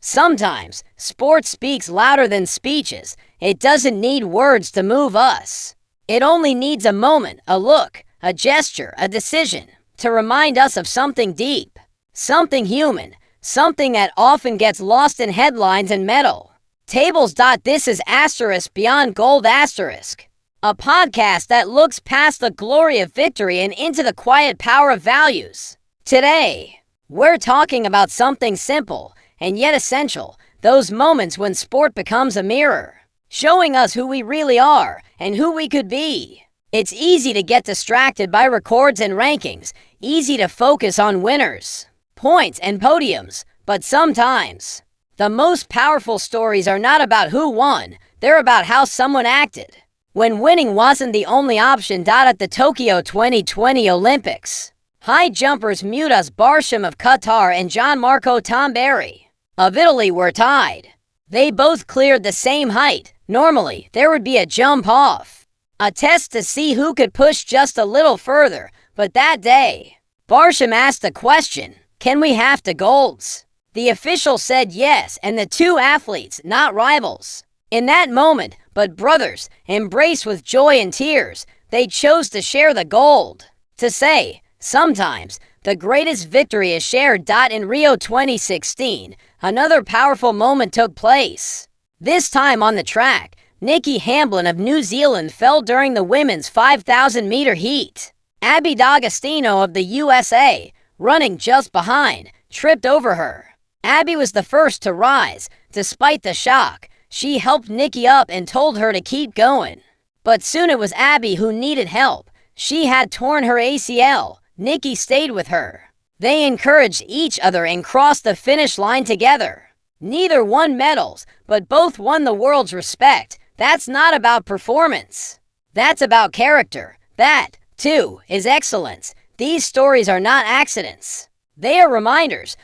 Sometimes, sports speaks louder than speeches. It doesn't need words to move us. It only needs a moment, a look, a gesture, a decision, to remind us of something deep, something human, something that often gets lost in headlines and metal. Tables. This is Asterisk Beyond Gold Asterisk, a podcast that looks past the glory of victory and into the quiet power of values. Today, we're talking about something simple and yet essential, those moments when sport becomes a mirror, showing us who we really are and who we could be. It's easy to get distracted by records and rankings, easy to focus on winners, points, and podiums, but sometimes, the most powerful stories are not about who won, they're about how someone acted when winning wasn't the only option. At the Tokyo 2020 Olympics, high jumpers Mutaz Barshim of Qatar and Gianmarco Tamberi of Italy were tied. They both cleared the same height. Normally, there would be a jump off, a test to see who could push just a little further, but that day, Barshim asked the question, "Can we have the golds?" The official said yes, and the two athletes, not rivals, in that moment, but brothers, embraced with joy and tears. They chose to share the gold, to say, sometimes, the greatest victory is shared. In Rio 2016, another powerful moment took place. This time on the track, Nikki Hamblin of New Zealand fell during the women's 5,000-meter heat. Abbey of the USA, running just behind, tripped over her. Abbey was the first to rise. Despite the shock, she helped Nikki up and told her to keep going. But soon it was Abbey who needed help. She had torn her ACL. Nikki stayed with her. They encouraged each other and crossed the finish line together. Neither won medals, but both won the world's respect. That's not about performance. That's about character. That, too, is excellence. These stories are not accidents. They are reminders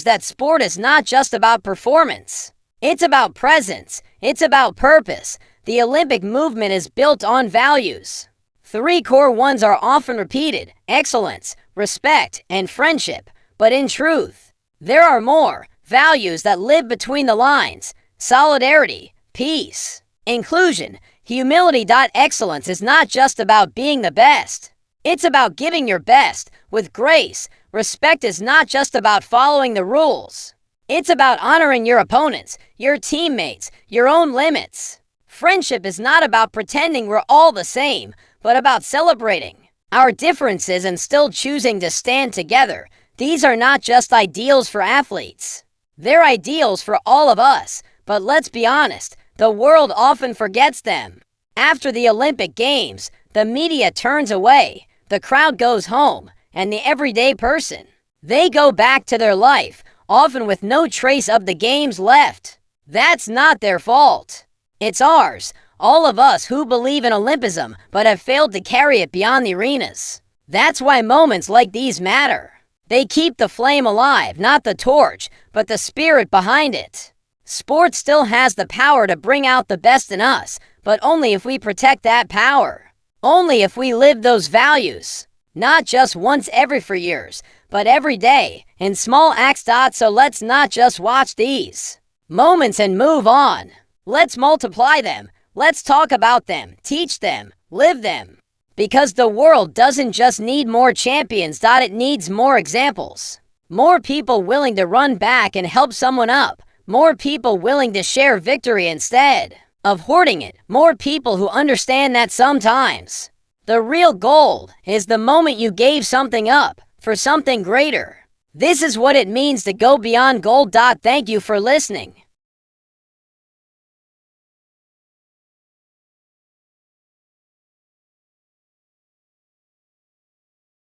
that sport is not just about performance. It's about presence. It's about purpose. The Olympic movement is built on values. 3 core ones are often repeated: excellence, respect, and friendship. But in truth, there are more values that live between the lines: solidarity, peace, inclusion, humility. Excellence is not just about being the best. It's about giving your best with grace. Respect is not just about following the rules. It's about honoring your opponents, your teammates, your own limits. Friendship is not about pretending we're all the same, but about celebrating our differences and still choosing to stand together. These are not just ideals for athletes. They're ideals for all of us, but let's be honest, the world often forgets them. After the Olympic Games, the media turns away, the crowd goes home, and the everyday person, they go back to their life, often with no trace of the games left. That's not their fault. It's ours. All of us who believe in Olympism but have failed to carry it beyond the arenas. That's why moments like these matter. They keep the flame alive, not the torch, but the spirit behind it. Sport still has the power to bring out the best in us, but only if we protect that power. Only if we live those values. Not just once every 4 years, but every day, in small acts. So let's not just watch these moments and move on. Let's multiply them. Let's talk about them, teach them, live them. Because the world doesn't just need more champions. It needs more examples. More people willing to run back and help someone up. More people willing to share victory instead of hoarding it. More people who understand that sometimes the real gold is the moment you gave something up for something greater. This is what it means to go beyond gold. Thank you for listening.